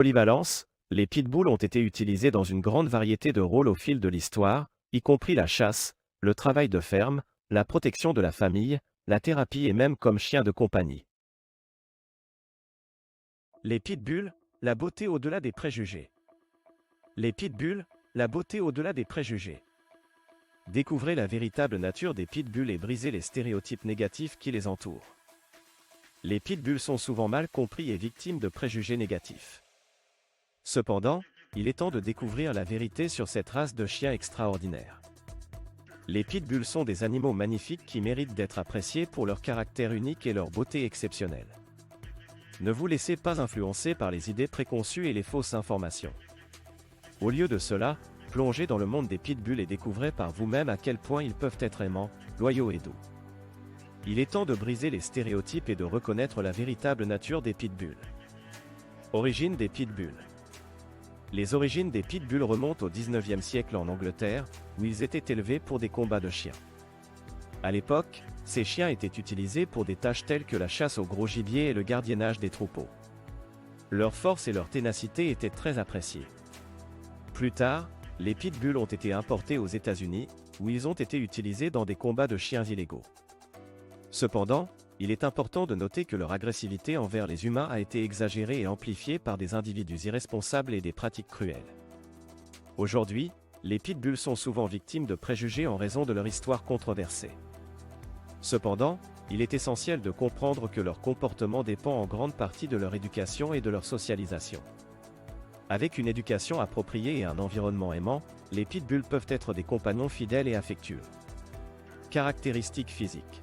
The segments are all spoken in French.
Polyvalence, les pitbulls ont été utilisés dans une grande variété de rôles au fil de l'histoire, y compris la chasse, le travail de ferme, la protection de la famille, la thérapie et même comme chiens de compagnie. Les pitbulls, la beauté au-delà des préjugés. Les pitbulls, la beauté au-delà des préjugés. Découvrez la véritable nature des pitbulls et brisez les stéréotypes négatifs qui les entourent. Les pitbulls sont souvent mal compris et victimes de préjugés négatifs. Cependant, il est temps de découvrir la vérité sur cette race de chiens extraordinaire. Les pitbulls sont des animaux magnifiques qui méritent d'être appréciés pour leur caractère unique et leur beauté exceptionnelle. Ne vous laissez pas influencer par les idées préconçues et les fausses informations. Au lieu de cela, plongez dans le monde des pitbulls et découvrez par vous-même à quel point ils peuvent être aimants, loyaux et doux. Il est temps de briser les stéréotypes et de reconnaître la véritable nature des pitbulls. Origine des pitbulls. Les origines des pitbulls remontent au XIXe siècle en Angleterre, où ils étaient élevés pour des combats de chiens. À l'époque, ces chiens étaient utilisés pour des tâches telles que la chasse au gros gibier et le gardiennage des troupeaux. Leur force et leur ténacité étaient très appréciées. Plus tard, les pitbulls ont été importés aux États-Unis, où ils ont été utilisés dans des combats de chiens illégaux. Cependant, il est important de noter que leur agressivité envers les humains a été exagérée et amplifiée par des individus irresponsables et des pratiques cruelles. Aujourd'hui, les pitbulls sont souvent victimes de préjugés en raison de leur histoire controversée. Cependant, il est essentiel de comprendre que leur comportement dépend en grande partie de leur éducation et de leur socialisation. Avec une éducation appropriée et un environnement aimant, les pitbulls peuvent être des compagnons fidèles et affectueux. Caractéristiques physiques.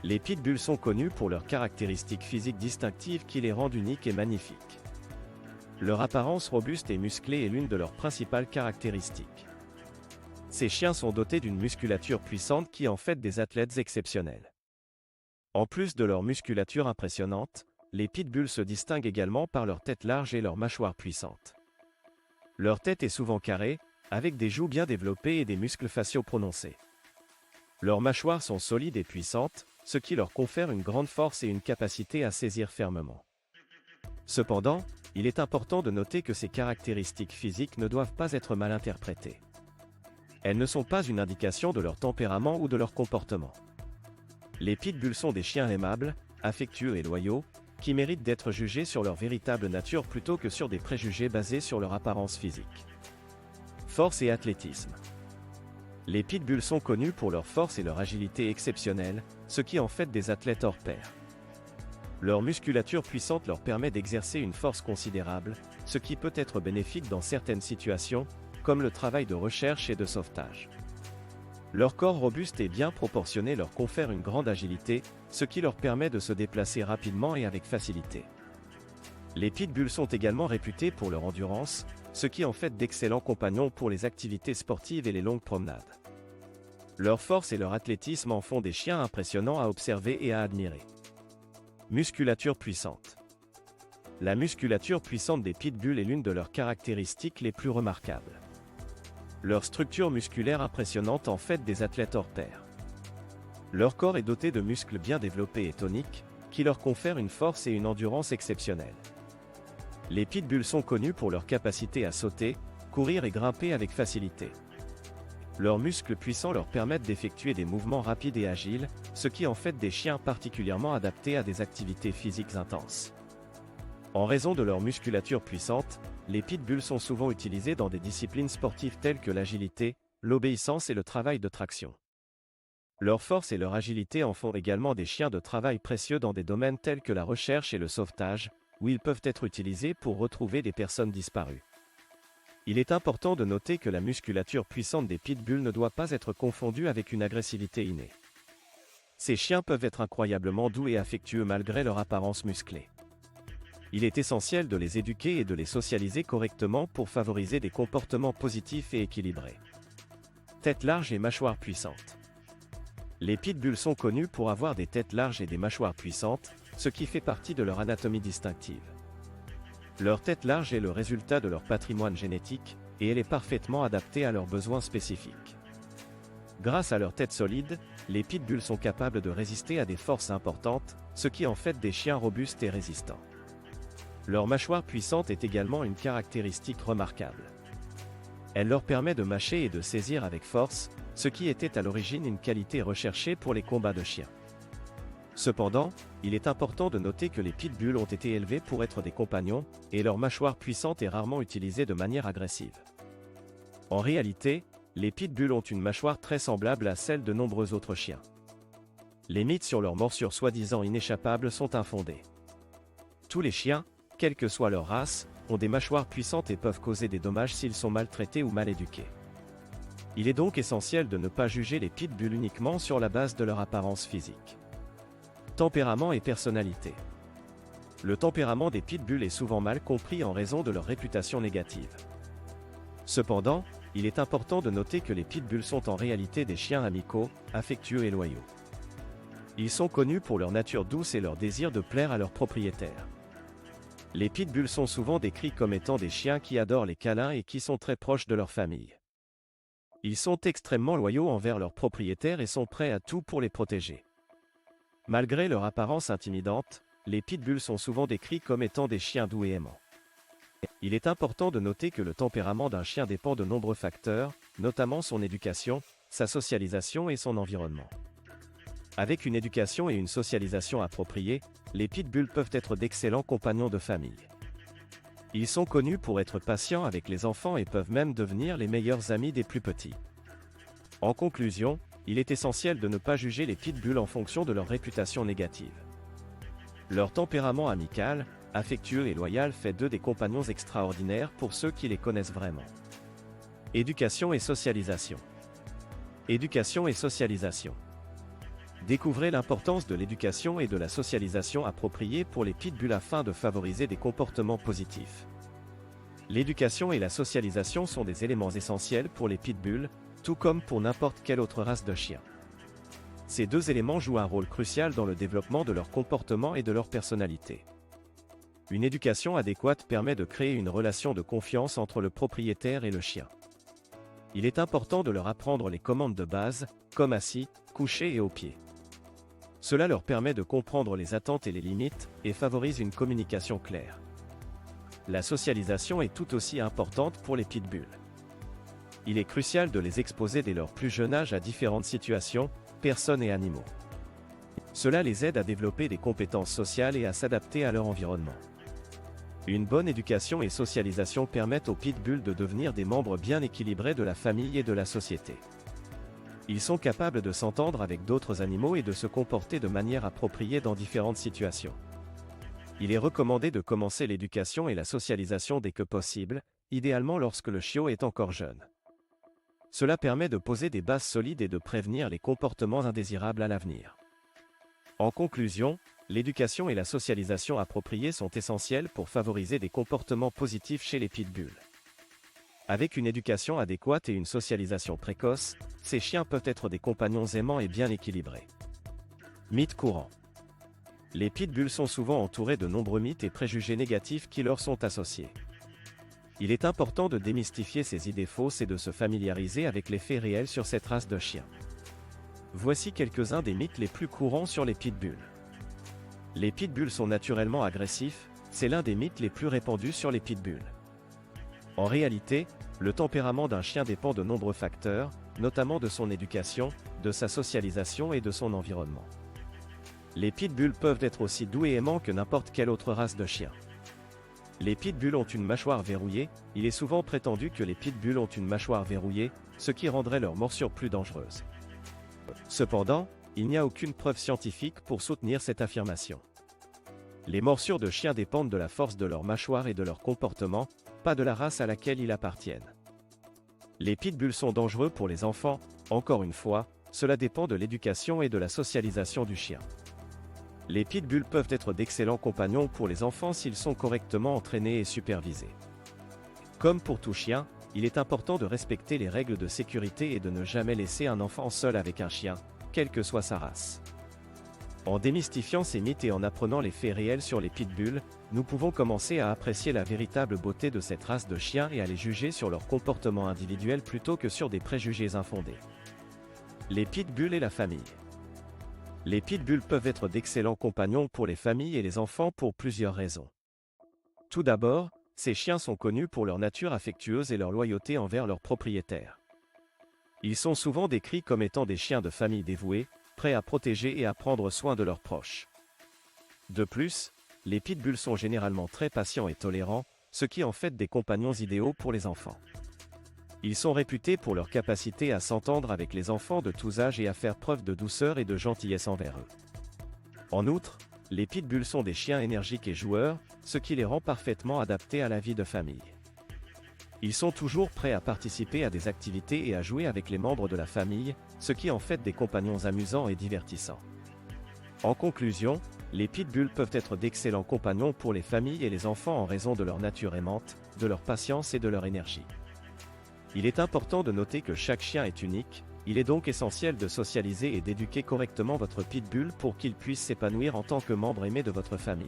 Les pitbulls sont connus pour leurs caractéristiques physiques distinctives qui les rendent uniques et magnifiques. Leur apparence robuste et musclée est l'une de leurs principales caractéristiques. Ces chiens sont dotés d'une musculature puissante qui en fait des athlètes exceptionnels. En plus de leur musculature impressionnante, les pitbulls se distinguent également par leur tête large et leur mâchoire puissante. Leur tête est souvent carrée, avec des joues bien développées et des muscles faciaux prononcés. Leurs mâchoires sont solides et puissantes, ce qui leur confère une grande force et une capacité à saisir fermement. Cependant, il est important de noter que ces caractéristiques physiques ne doivent pas être mal interprétées. Elles ne sont pas une indication de leur tempérament ou de leur comportement. Les pitbulls sont des chiens aimables, affectueux et loyaux, qui méritent d'être jugés sur leur véritable nature plutôt que sur des préjugés basés sur leur apparence physique. Force et athlétisme. Les pitbulls sont connus pour leur force et leur agilité exceptionnelles, ce qui en fait des athlètes hors pair. Leur musculature puissante leur permet d'exercer une force considérable, ce qui peut être bénéfique dans certaines situations, comme le travail de recherche et de sauvetage. Leur corps robuste et bien proportionné leur confère une grande agilité, ce qui leur permet de se déplacer rapidement et avec facilité. Les pitbulls sont également réputés pour leur endurance, ce qui en fait d'excellents compagnons pour les activités sportives et les longues promenades. Leur force et leur athlétisme en font des chiens impressionnants à observer et à admirer. Musculature puissante. La musculature puissante des pitbulls est l'une de leurs caractéristiques les plus remarquables. Leur structure musculaire impressionnante en fait des athlètes hors pair. Leur corps est doté de muscles bien développés et toniques, qui leur confèrent une force et une endurance exceptionnelles. Les pitbulls sont connus pour leur capacité à sauter, courir et grimper avec facilité. Leurs muscles puissants leur permettent d'effectuer des mouvements rapides et agiles, ce qui en fait des chiens particulièrement adaptés à des activités physiques intenses. En raison de leur musculature puissante, les pitbulls sont souvent utilisés dans des disciplines sportives telles que l'agilité, l'obéissance et le travail de traction. Leur force et leur agilité en font également des chiens de travail précieux dans des domaines tels que la recherche et le sauvetage, où ils peuvent être utilisés pour retrouver des personnes disparues. Il est important de noter que la musculature puissante des pitbulls ne doit pas être confondue avec une agressivité innée. Ces chiens peuvent être incroyablement doux et affectueux malgré leur apparence musclée. Il est essentiel de les éduquer et de les socialiser correctement pour favoriser des comportements positifs et équilibrés. Tête large et mâchoire puissante. Les pitbulls sont connus pour avoir des têtes larges et des mâchoires puissantes, ce qui fait partie de leur anatomie distinctive. Leur tête large est le résultat de leur patrimoine génétique, et elle est parfaitement adaptée à leurs besoins spécifiques. Grâce à leur tête solide, les pitbulls sont capables de résister à des forces importantes, ce qui en fait des chiens robustes et résistants. Leur mâchoire puissante est également une caractéristique remarquable. Elle leur permet de mâcher et de saisir avec force, ce qui était à l'origine une qualité recherchée pour les combats de chiens. Cependant, il est important de noter que les pitbulls ont été élevés pour être des compagnons, et leur mâchoire puissante est rarement utilisée de manière agressive. En réalité, les pitbulls ont une mâchoire très semblable à celle de nombreux autres chiens. Les mythes sur leur morsure soi-disant inéchappable sont infondés. Tous les chiens, quelle que soit leur race, ont des mâchoires puissantes et peuvent causer des dommages s'ils sont maltraités ou mal éduqués. Il est donc essentiel de ne pas juger les pitbulls uniquement sur la base de leur apparence physique. Tempérament et personnalité. Le tempérament des pitbulls est souvent mal compris en raison de leur réputation négative. Cependant, il est important de noter que les pitbulls sont en réalité des chiens amicaux, affectueux et loyaux. Ils sont connus pour leur nature douce et leur désir de plaire à leurs propriétaires. Les pitbulls sont souvent décrits comme étant des chiens qui adorent les câlins et qui sont très proches de leur famille. Ils sont extrêmement loyaux envers leurs propriétaires et sont prêts à tout pour les protéger. Malgré leur apparence intimidante, les pitbulls sont souvent décrits comme étant des chiens doux et aimants. Il est important de noter que le tempérament d'un chien dépend de nombreux facteurs, notamment son éducation, sa socialisation et son environnement. Avec une éducation et une socialisation appropriées, les pitbulls peuvent être d'excellents compagnons de famille. Ils sont connus pour être patients avec les enfants et peuvent même devenir les meilleurs amis des plus petits. En conclusion, il est essentiel de ne pas juger les pitbulls en fonction de leur réputation négative. Leur tempérament amical, affectueux et loyal fait d'eux des compagnons extraordinaires pour ceux qui les connaissent vraiment. Éducation et socialisation. Éducation et socialisation. Découvrez l'importance de l'éducation et de la socialisation appropriée pour les pitbulls afin de favoriser des comportements positifs. L'éducation et la socialisation sont des éléments essentiels pour les pitbulls, tout comme pour n'importe quelle autre race de chien. Ces deux éléments jouent un rôle crucial dans le développement de leur comportement et de leur personnalité. Une éducation adéquate permet de créer une relation de confiance entre le propriétaire et le chien. Il est important de leur apprendre les commandes de base, comme assis, couché et au pied. Cela leur permet de comprendre les attentes et les limites, et favorise une communication claire. La socialisation est tout aussi importante pour les pitbulls. Il est crucial de les exposer dès leur plus jeune âge à différentes situations, personnes et animaux. Cela les aide à développer des compétences sociales et à s'adapter à leur environnement. Une bonne éducation et socialisation permettent aux pitbulls de devenir des membres bien équilibrés de la famille et de la société. Ils sont capables de s'entendre avec d'autres animaux et de se comporter de manière appropriée dans différentes situations. Il est recommandé de commencer l'éducation et la socialisation dès que possible, idéalement lorsque le chiot est encore jeune. Cela permet de poser des bases solides et de prévenir les comportements indésirables à l'avenir. En conclusion, l'éducation et la socialisation appropriées sont essentielles pour favoriser des comportements positifs chez les pitbulls. Avec une éducation adéquate et une socialisation précoce, ces chiens peuvent être des compagnons aimants et bien équilibrés. Mythes courants. Les pitbulls sont souvent entourés de nombreux mythes et préjugés négatifs qui leur sont associés. Il est important de démystifier ces idées fausses et de se familiariser avec les faits réels sur cette race de chiens. Voici quelques-uns des mythes les plus courants sur les pitbulls. Les pitbulls sont naturellement agressifs, c'est l'un des mythes les plus répandus sur les pitbulls. En réalité, le tempérament d'un chien dépend de nombreux facteurs, notamment de son éducation, de sa socialisation et de son environnement. Les pitbulls peuvent être aussi doux et aimants que n'importe quelle autre race de chien. Les pitbulls ont une mâchoire verrouillée, il est souvent prétendu que les pitbulls ont une mâchoire verrouillée, ce qui rendrait leur morsure plus dangereuse. Cependant, il n'y a aucune preuve scientifique pour soutenir cette affirmation. Les morsures de chiens dépendent de la force de leur mâchoire et de leur comportement, pas de la race à laquelle ils appartiennent. Les pitbulls sont dangereux pour les enfants, encore une fois, cela dépend de l'éducation et de la socialisation du chien. Les pitbulls peuvent être d'excellents compagnons pour les enfants s'ils sont correctement entraînés et supervisés. Comme pour tout chien, il est important de respecter les règles de sécurité et de ne jamais laisser un enfant seul avec un chien, quelle que soit sa race. En démystifiant ces mythes et en apprenant les faits réels sur les pitbulls, nous pouvons commencer à apprécier la véritable beauté de cette race de chiens et à les juger sur leur comportement individuel plutôt que sur des préjugés infondés. Les pitbulls et la famille. Les pitbulls peuvent être d'excellents compagnons pour les familles et les enfants pour plusieurs raisons. Tout d'abord, ces chiens sont connus pour leur nature affectueuse et leur loyauté envers leurs propriétaires. Ils sont souvent décrits comme étant des chiens de famille dévoués, prêts à protéger et à prendre soin de leurs proches. De plus, les pitbulls sont généralement très patients et tolérants, ce qui en fait des compagnons idéaux pour les enfants. Ils sont réputés pour leur capacité à s'entendre avec les enfants de tous âges et à faire preuve de douceur et de gentillesse envers eux. En outre, les pitbulls sont des chiens énergiques et joueurs, ce qui les rend parfaitement adaptés à la vie de famille. Ils sont toujours prêts à participer à des activités et à jouer avec les membres de la famille, ce qui en fait des compagnons amusants et divertissants. En conclusion, les pitbulls peuvent être d'excellents compagnons pour les familles et les enfants en raison de leur nature aimante, de leur patience et de leur énergie. Il est important de noter que chaque chien est unique, il est donc essentiel de socialiser et d'éduquer correctement votre pitbull pour qu'il puisse s'épanouir en tant que membre aimé de votre famille.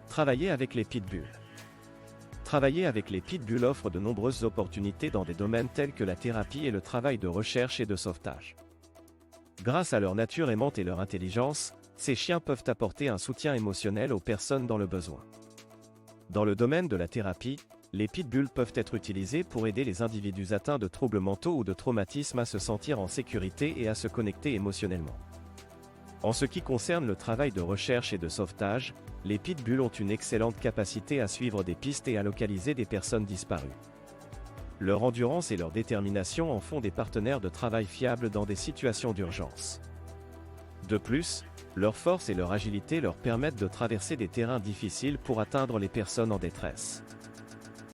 Travailler avec les pitbulls. Travailler avec les pitbulls offre de nombreuses opportunités dans des domaines tels que la thérapie et le travail de recherche et de sauvetage. Grâce à leur nature aimante et leur intelligence, ces chiens peuvent apporter un soutien émotionnel aux personnes dans le besoin. Dans le domaine de la thérapie, les pitbulls peuvent être utilisés pour aider les individus atteints de troubles mentaux ou de traumatismes à se sentir en sécurité et à se connecter émotionnellement. En ce qui concerne le travail de recherche et de sauvetage, les pitbulls ont une excellente capacité à suivre des pistes et à localiser des personnes disparues. Leur endurance et leur détermination en font des partenaires de travail fiables dans des situations d'urgence. De plus, leur force et leur agilité leur permettent de traverser des terrains difficiles pour atteindre les personnes en détresse.